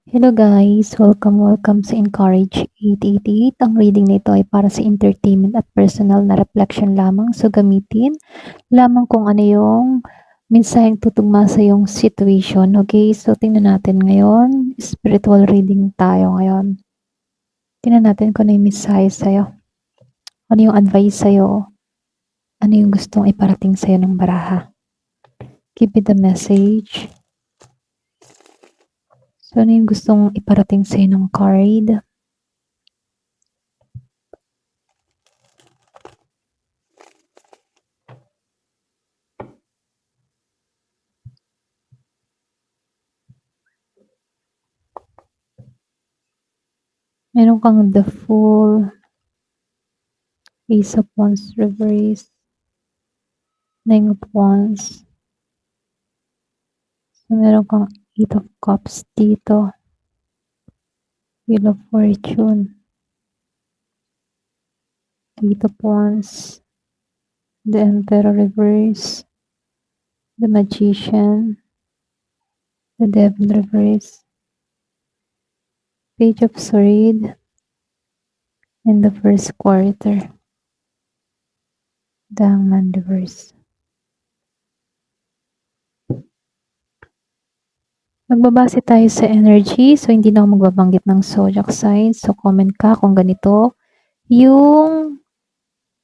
Hello guys! Welcome sa Encourage 888. Ang reading nito ay para sa entertainment at personal na reflection lamang. So gamitin lamang kung ano yung mensaheng tutugma sa iyong situation. Okay, so tingnan natin ngayon. Spiritual reading tayo ngayon. Tingnan natin kung ano yung mensahe sa'yo. Ano yung advice sa'yo. Ano yung gustong iparating sa'yo ng baraha. Give me the message. So ano yung gustong iparating sa'yo ng card. Meron kang the Fool, Ace of Wands reverse, Nine of Wands. So, meron kang Eight of Cups dito. Wheel of Fortune. Eight of Wands. The Emperor reverse. The Magician. The Devil reverse. Page of Swords. In the first quarter. The Hangman reverse. Magbabase tayo sa energy. So, hindi na ako magbabanggit ng zodiac signs. So, comment ka kung ganito yung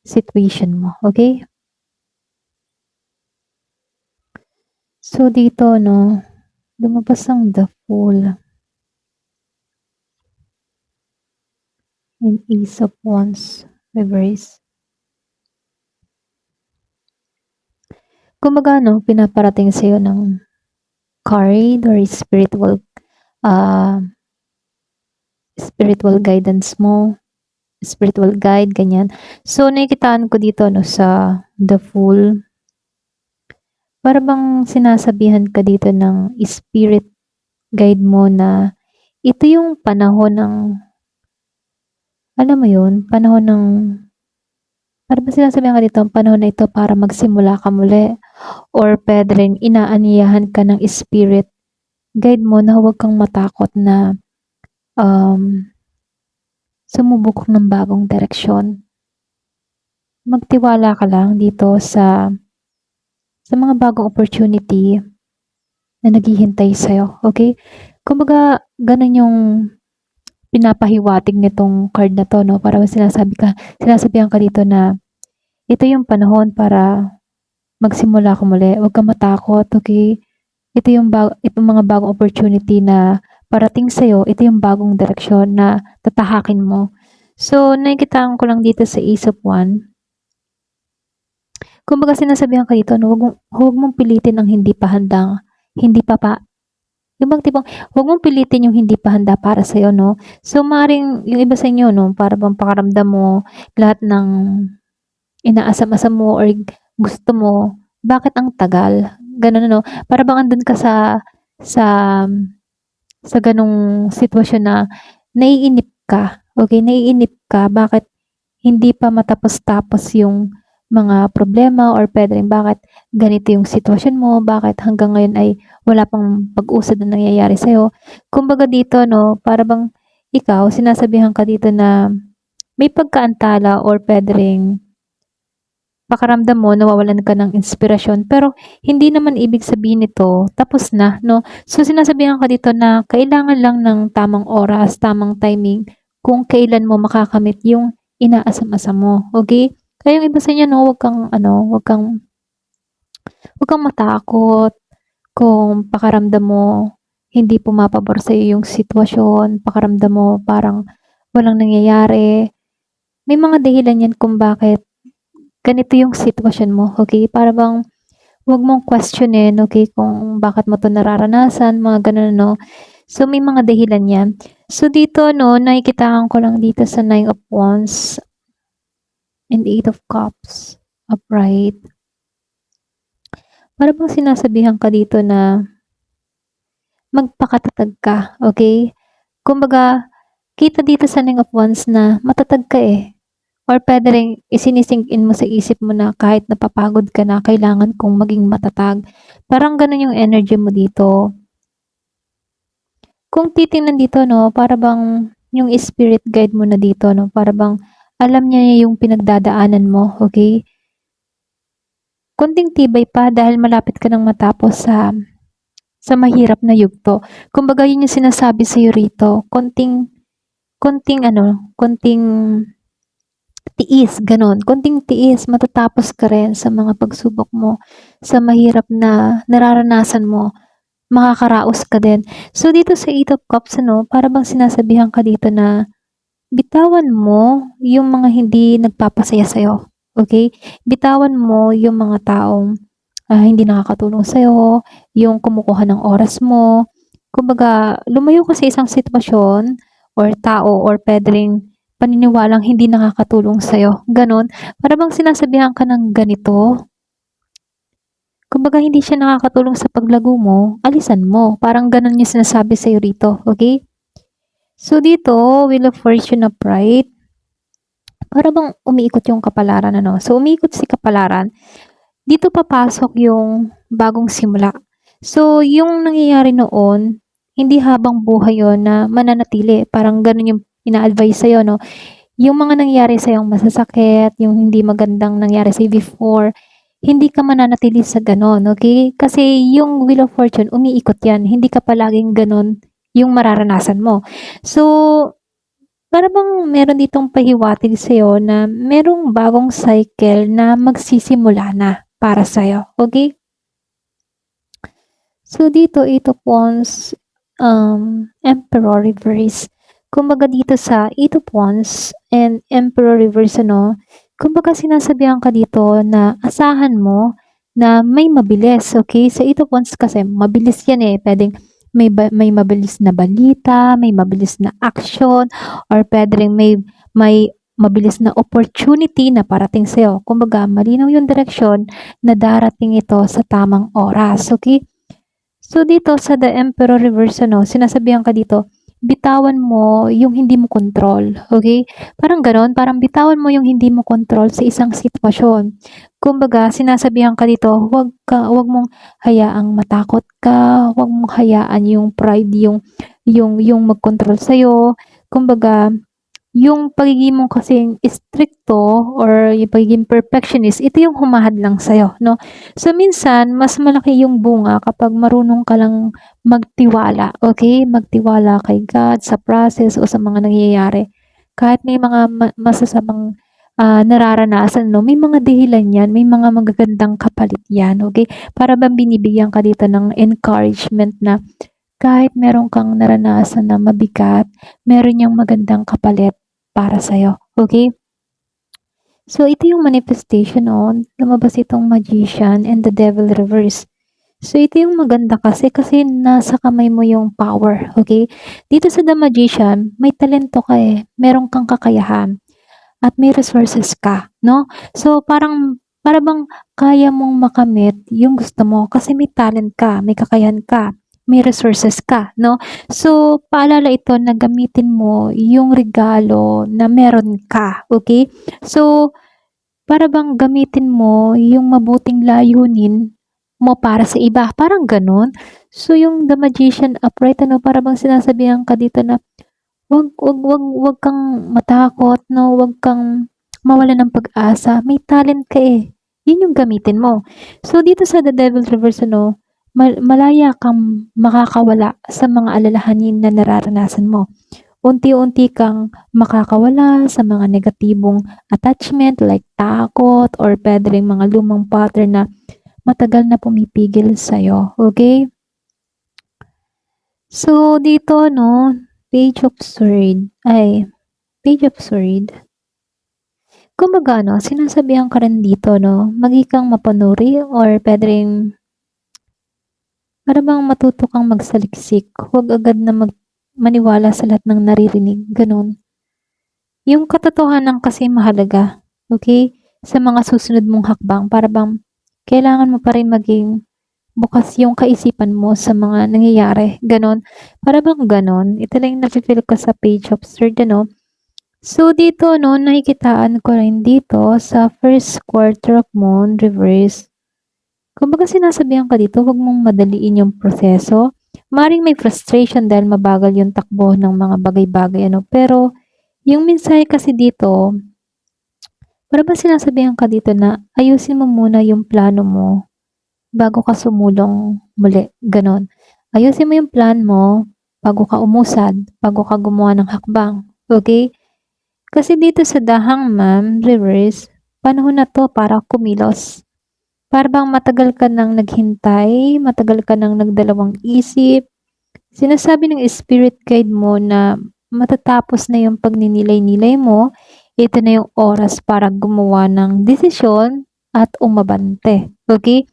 situation mo. Okay? So, dito, no, lumabas ang the Fool. And Ace of Wands reverse. Kumbaga, no, pinaparating sa'yo ng card or spiritual guidance mo, spiritual guide, ganyan. So, nakikitaan ko dito, no, sa the Fool. Para bang sinasabihan ka dito ng spirit guide mo na ito yung panahon ng, alam mo yun, panahon ng, para bang sinasabihan ka dito, ang panahon na ito para magsimula ka muli. Or pwede rin inaanyayahan ka ng spirit guide mo na huwag kang matakot na sumubok ng bagong direksyon. Magtiwala ka lang dito sa mga bagong opportunity na naghihintay sa'yo. Okay? Kumbaga, ganun yung pinapahiwatig nitong card na to, no? Para sinasabihan ka dito na ito yung panahon para magsimula ka muli. Huwag kang matakot, okay? Itong mga bagong opportunity na parating sa'yo, ito yung bagong direksyon na tatahakin mo. So, nakikitaan ko lang dito sa Ace of Wands. Kumbaga sinasabihan ka dito, no, huwag mong pilitin ang hindi pa handa, yung bang tipong, huwag mong pilitin yung hindi pa handa para sa'yo, no? So, maaaring yung iba sa inyo, no, para bang pakaramdam mo lahat ng inaasam-asam mo or gusto mo, bakit ang tagal? Ganun, no? Para bang andun ka sa ganong sitwasyon na naiinip ka. Okay, naiinip ka. Bakit hindi pa matapos-tapos yung mga problema or pwede rin bakit ganito yung sitwasyon mo, bakit hanggang ngayon ay wala pang pag-usad na nangyayari sa'yo. Kumbaga dito, no, para bang ikaw, sinasabihan ka dito na may pagkaantala or pwede rin pakaramdam mo nawawalan ka ng inspirasyon pero hindi naman ibig sabihin nito tapos na, no? So sinasabihan ka dito na kailangan lang ng tamang oras, tamang timing kung kailan mo makakamit yung inaasam-asam mo, okay? Kaya yung iba sa inyo, no, wag kang matakot kung pakaramdam mo hindi pumapabor sa iyo yung sitwasyon, pakaramdam mo parang walang nangyayari. May mga dahilan yan kung bakit ganito yung sitwasyon mo, okay? Para bang huwag mong questionin, okay, kung bakit mo 'to nararanasan, mga gano'n, no? So, may mga dahilan yan. So, dito, no, nakikitaan ko lang dito sa Nine of Wands and Eight of Cups upright. Para bang sinasabihan ka dito na magpakatatag ka, okay? Kumbaga, kita dito sa Nine of Wands na matatag ka eh. Or pwede rin isinisink in mo sa isip mo na kahit napapagod ka na, kailangan kong maging matatag. Parang ganun yung energy mo dito. kung titingnan dito 'no, para bang yung spirit guide mo na dito 'no, para bang alam niya yung pinagdadaanan mo, okey? Konting tibay pa dahil malapit ka ng matapos sa mahirap na yugto. Kumbaga yun yung sinasabi sa'yo rito, konting konting ano, konting tiis, gano'n. Konting tiis, matatapos ka rin sa mga pagsubok mo, sa mahirap na nararanasan mo, makakaraos ka din. So, dito sa Eight of Cups, ano, para bang sinasabihan ka dito na bitawan mo yung mga hindi nagpapasaya sa'yo. Okay? Bitawan mo yung mga taong hindi nakakatulong sa'yo, yung kumukuha ng oras mo. Kumbaga, lumayo ka sa isang sitwasyon or tao or pwedeng paniniwalang hindi nakakatulong sa'yo. Ganon. Para bang sinasabihan ka ng ganito. Kumbaga, hindi siya nakakatulong sa paglago mo, alisan mo. Parang ganon yung sinasabi sa'yo rito. Okay? So, dito, Wheel of Fortune upright. Para bang umiikot yung kapalaran, ano? So, umiikot si kapalaran. Dito papasok yung bagong simula. So, yung nangyayari noon, hindi habang buhay yon na mananatili. Parang ganun yung ina-advise sa'yo, no? Yung mga nangyayari sa'yo masasakit, yung hindi magandang nangyari sa'yo before, hindi ka mananatili sa ganon, okay? Kasi yung Wheel of Fortune, umiikot yan. Hindi ka palaging ganon yung mararanasan mo. So, para bang meron ditong pahiwatig sa'yo na merong bagong cycle na magsisimula na para sa'yo. Okay? So, dito, Eight of Wands, Emperor Reverse. Kumbaga dito sa Eight of Wands and Emperor Reverse, ano, kumbaga sinasabihan ka dito na asahan mo na may mabilis. Okay? Sa Eight of Wands kasi, mabilis yan eh. Pwedeng may mabilis na balita, may mabilis na action, or pwedeng may mabilis na opportunity na parating sa'yo. Kumbaga, malinaw yung direksyon na darating ito sa tamang oras. Okay? So, dito sa The Emperor Reverse, ano, sinasabihan ka dito, bitawan mo yung hindi mo control. Okay? Parang ganon, parang bitawan mo yung hindi mo control sa isang sitwasyon. Kumbaga, sinasabihan ka dito, wag mong hayaang matakot ka, wag mong hayaan yung pride, yung mag-control sa'yo. Kumbaga, yung pagiging mo kasing stricto or yung pagiging perfectionist, ito yung humahadlang sa'yo, no? So, minsan, mas malaki yung bunga kapag marunong ka lang magtiwala, okay? Magtiwala kay God sa process o sa mga nangyayari. Kahit may mga masasamang nararanasan, no? May mga dahilan yan, may mga magagandang kapalit yan, okay? Para bang binibigyan ka dito ng encouragement na kahit meron kang naranasan na mabigat, meron niyang magandang kapalit para sa'yo. Okay? So, ito yung manifestation on. Lumabas itong Magician and the Devil Reverse. So, ito yung maganda kasi nasa kamay mo yung power. Okay? Dito sa The Magician, may talento ka eh. Meron kang kakayahan. At may resources ka. No? So, para bang kaya mong makamit yung gusto mo kasi may talent ka, may kakayahan ka, may resources ka, no? So, paalala ito na gamitin mo yung regalo na meron ka, okay? So, para bang gamitin mo yung mabuting layunin mo para sa iba, parang ganun. So, yung The Magician upright, ano, para bang sinasabihan ka dito na wag kang matakot, no? Wag kang mawalan ng pag-asa. May talent ka eh. Yun yung gamitin mo. So, dito sa The Devil's Reverse, ano, malaya kang makakawala sa mga alalahanin na nararanasan mo. Unti-unti kang makakawala sa mga negatibong attachment like takot or pwede rin mga lumang pattern na matagal na pumipigil sa'yo. Okay? So, dito, no, Page of Sword. Kumbaga, no, sinasabihan ka rin dito, no, maging mapanuri or pwede rin para bang matuto kang magsaliksik. Huwag agad na maniwala sa lahat ng naririnig. Ganun. Yung katotohanan kasi mahalaga. Okay? Sa mga susunod mong hakbang. Para bang kailangan mo pa rin maging bukas yung kaisipan mo sa mga nangyayari. Ganon. Para bang ganon. Ito lang yung nafe-feel ko sa Page of Sword, ano. So, dito, no, nakikitaan ko rin dito sa first quarter of moon reverse. Kumbaga sinasabihan ka dito, huwag mong madaliin yung proseso. Maaaring may frustration dahil mabagal yung takbo ng mga bagay-bagay, ano. Pero yung mensahe kasi dito, para bang sinasabihan ka dito na ayusin mo muna yung plano mo bago ka sumulong muli, gano'n. Ayusin mo yung plan mo bago ka umusad, bago ka gumawa ng hakbang, okey? Kasi dito sa The Hangman reverse, panahon na 'to para kumilos. Para bang matagal ka ng naghintay, matagal ka ng nagdalawang isip. Sinasabi ng spirit guide mo na matatapos na yung pagninilay-nilay mo, ito na yung oras para gumawa ng desisyon at umabante, okey?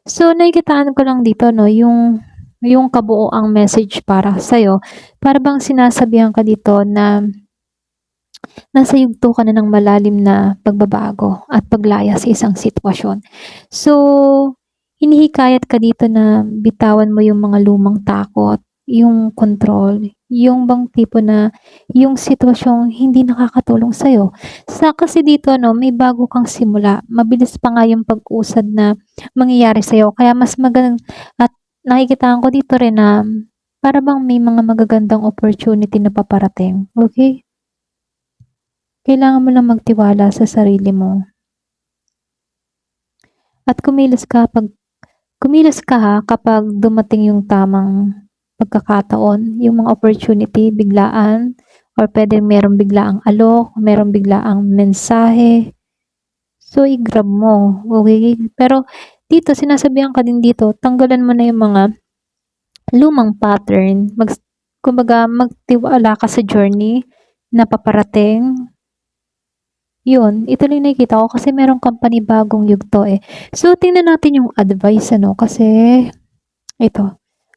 So, nakikitaan ko lang dito 'no, yung kabuoang message para sa'yo. Para bang sinasabihan ka dito na nasa yugto ka na ng malalim na pagbabago at paglaya sa isang sitwasyon. So, hinihikayat ka dito na bitawan mo yung mga lumang takot, yung control, yung bang tipo na yung sitwasyong hindi nakakatulong sa'yo. Kasi dito 'no, may bago kang simula, mabilis pa nga yung pag-usad na mangyayari sa'yo kaya mas at nakikitaan ko dito rin na para bang may mga magagandang opportunity na paparating, okey? Kailangan mo lang magtiwala sa sarili mo. At kumilos ka ha kapag dumating yung tamang pagkakataon, yung mga opportunity biglaan or puwedeng merong biglaang alok, merong biglaang mensahe. So, i-grab mo, okey? Pero dito sinasabihan ka din dito, tanggalan mo na yung mga lumang pattern, kumbaga magtiwala ka sa journey na paparating. Yun, ito lang yung nakikita ko kasi meron kang panibagong yugto, eh. So, tingnan natin yung advice ano, kasi ito,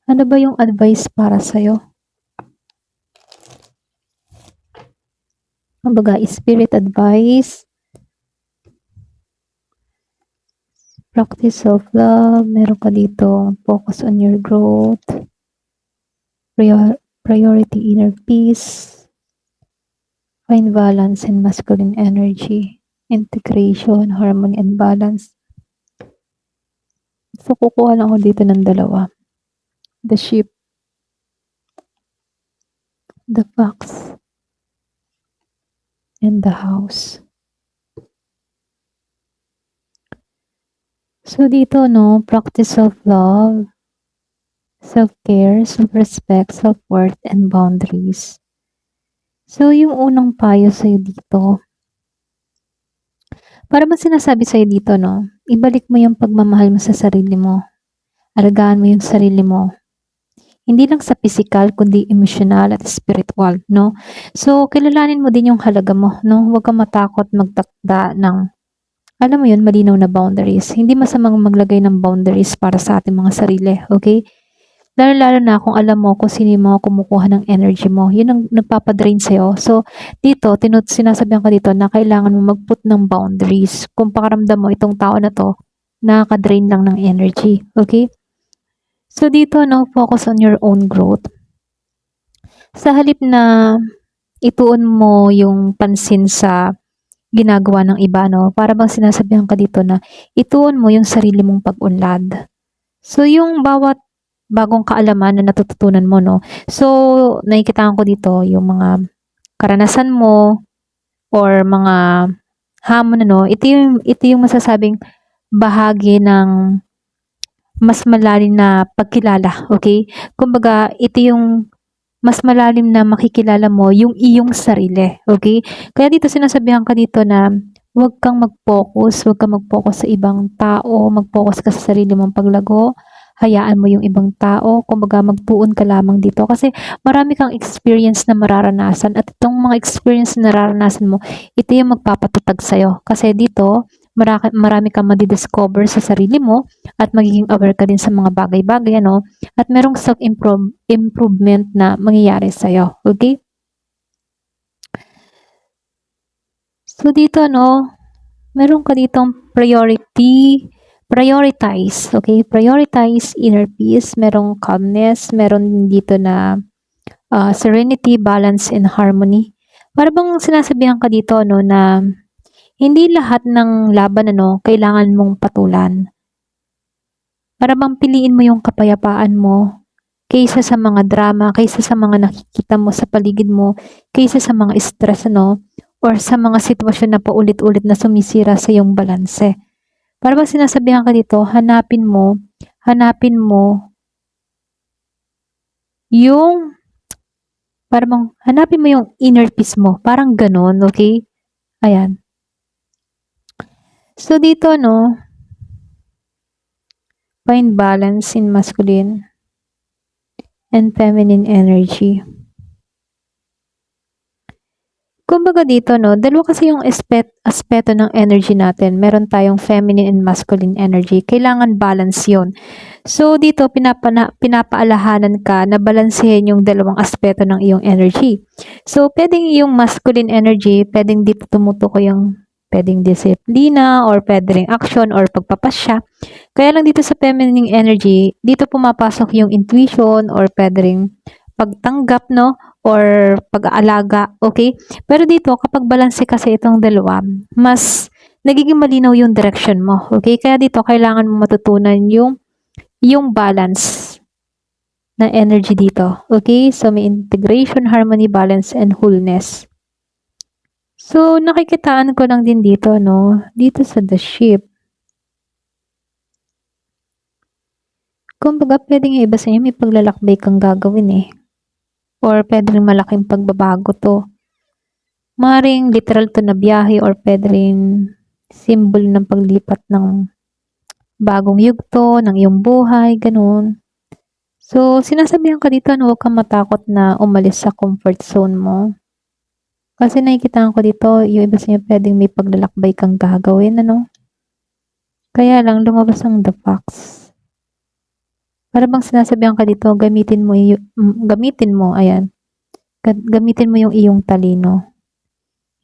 ano ba yung advice para sa'yo? Kumbaga spirit advice, practice self-love, meron ka dito, focus on your growth, priority inner peace, find balance in masculine energy, integration, harmony, and balance. So, kukuha lang ako dito ng dalawa. The ship, the fox, and the house. So, dito, no, practice self-love, self-care, self-respect, self-worth, and boundaries. So, yung unang payo sa'yo dito, para bang sinasabi sa'yo dito, no, ibalik mo yung pagmamahal mo sa sarili mo. Alagaan mo yung sarili mo. Hindi lang sa physical, kundi emosyonal at spiritual, no? So, kilalanin mo din yung halaga mo, no? Huwag kang matakot magtakda ng, alam mo yun, malinaw na boundaries. Hindi masamang maglagay ng boundaries para sa ating mga sarili, okay? Lalo-lalo na kung alam mo kung sino yung mga kumukuha ng energy mo. Yun ang nagpapadrain sa'yo. So, dito, sinasabihan ka dito na kailangan mo mag-put ng boundaries. Kung pakaramdam mo itong tao na to, nakaka-drain lang ng energy. Okay? So, dito, no, focus on your own growth. Sa halip na ituon mo yung pansin sa ginagawa ng iba, no, para bang sinasabihan ka dito na ituon mo yung sarili mong pag-unlad. So, yung bawat bagong kaalaman na natututunan mo, no? So, nakikitaan ko dito yung mga karanasan mo or mga hamon, ano, ito yung masasabing bahagi ng mas malalim na pagkilala, okay? Kumbaga, ito yung mas malalim na makikilala mo yung iyong sarili, okay? Kaya dito sinasabihan ka dito na huwag kang mag-focus sa ibang tao, mag-focus ka sa sarili mong paglago, hayaan mo yung ibang tao, kumbaga magtuon ka lamang dito kasi marami kang experience na mararanasan at itong mga experience na nararanasan mo, ito yung magpapatatag sa'yo. Kasi dito, marami kang madidiscover sa sarili mo at magiging aware ka din sa mga bagay-bagay, ano? At merong self-improvement na mangyayari sa'yo. Okay? So, dito, no, meron ka ditong prioritize, okay? Prioritize inner peace, merong calmness, meron dito na serenity, balance, and harmony. Para bang sinasabihan ka dito, no, na hindi lahat ng laban, ano, kailangan mong patulan. Para bang piliin mo yung kapayapaan mo kaysa sa mga drama, kaysa sa mga nakikita mo sa paligid mo, kaysa sa mga stress, no? Or sa mga sitwasyon na paulit-ulit na sumisira sa iyong balanse. Para bang sinasabihan ka dito, hanapin mo yung, hanapin mo yung inner peace mo. Parang ganon, okay? Ayan. So, dito, no, find balance in masculine and feminine energy. Kumbaga dito, no, dalawa kasi yung aspeto ng energy natin. Meron tayong feminine and masculine energy. Kailangan balance yon. So, dito, pinapaalahanan ka na balansehin yung dalawang aspeto ng iyong energy. So, pwedeng yung masculine energy, pwedeng dito tumutuko yung pwedeng disiplina or pwedeng action or pagpapasya. Kaya lang dito sa feminine energy, dito pumapasok yung intuition or pwedeng pagtanggap, no? Or pag-aalaga, okay? Pero dito, kapag balanse kasi itong dalawa, mas nagiging malinaw yung direction mo, okay? Kaya dito, kailangan mo matutunan yung balance na energy dito, okay? So, may integration, harmony, balance, and wholeness. So, nakikitaan ko lang din dito, no? Dito sa the ship. Kumbaga, pwedeng iba sa inyo, may paglalakbay kang gagawin eh. Or pwedeng malaking pagbabago to. Maring literal to na biyahe or pwedeng symbol ng paglipat ng bagong yugto, ng iyong buhay, ganun. So, sinasabihan ka dito na huwag kang matakot na umalis sa comfort zone mo. Kasi nakikita ko dito, yung iba sa inyo pwedeng may paglalakbay kang gagawin, ano? Kaya lang, lumabas ang the facts. Para bang sinasabihan ka dito, gamitin mo yung iyong talino.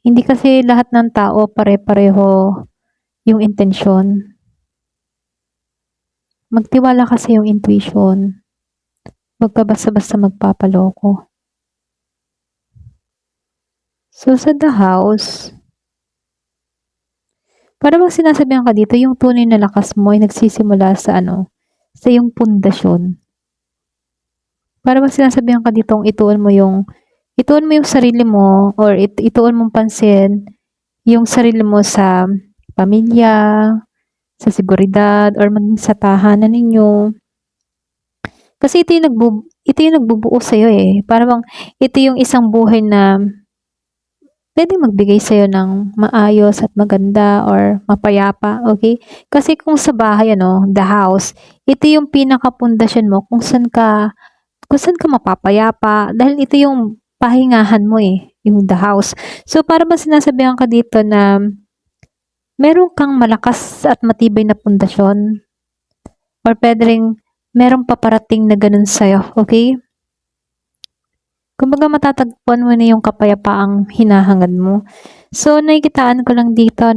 Hindi kasi lahat ng tao pare-pareho yung intensyon. Magtiwala kasi yung intuition. Huwag ka basta-basta magpapaloko. So, sa the house, para bang sinasabihan ka dito, yung tunay na lakas mo ay nagsisimula sa sa iyong pundasyon. Para bang sinasabihan ka dito, ituon mo yung sarili mo or ituon mong pansin yung sarili mo sa pamilya, sa seguridad, or maging sa tahanan ninyo. Kasi ito yung nagbubuo sa'yo eh. Para bang ito yung isang buhay na pwedeng magbigay sa'yo ng maayos at maganda or mapayapa, okay? Kasi kung sa bahay, the house, ito yung pinakapundasyon mo kung saan ka mapapayapa dahil ito yung pahingahan mo eh, yung the house. So, para ba sinasabihan ka dito na meron kang malakas at matibay na pundasyon or pwedeng merong paparating na ganun sa'yo, okay? Kumbaga matatagpuan mo na yung kapayapaang hinahangad mo. So, nakikitaan ko lang dito,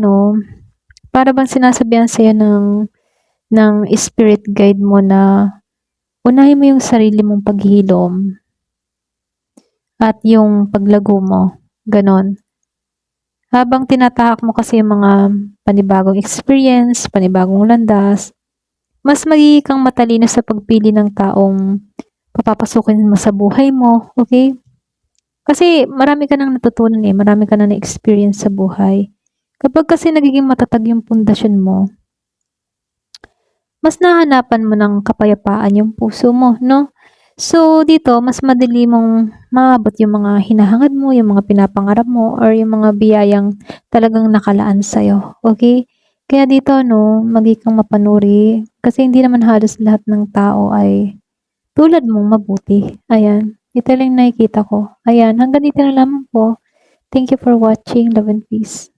para bang sinasabihan sa'yo ng spirit guide mo na unahin mo yung sarili mong paghilom at yung paglago mo. Ganon. Habang tinatahak mo kasi yung mga panibagong experience, panibagong landas, mas magiging kang matalino sa pagpili ng taong papapasukin mo sa buhay mo, okay? Kasi marami ka nang natutunan eh, marami ka nang na-experience sa buhay. Kapag kasi nagiging matatag yung pundasyon mo, mas nahanapan mo ng kapayapaan yung puso mo, no? So, dito, mas madali mong maabot yung mga hinahangad mo, yung mga pinapangarap mo, or yung mga biyayang talagang nakalaan sa'yo, okay? Kaya dito, maging kang mapanuri, kasi hindi naman halos lahat ng tao ay tulad mong mabuti. Ayan. Ito lang nakikita ko. Ayan. Hanggang dito na lamang po. Thank you for watching. Love and peace.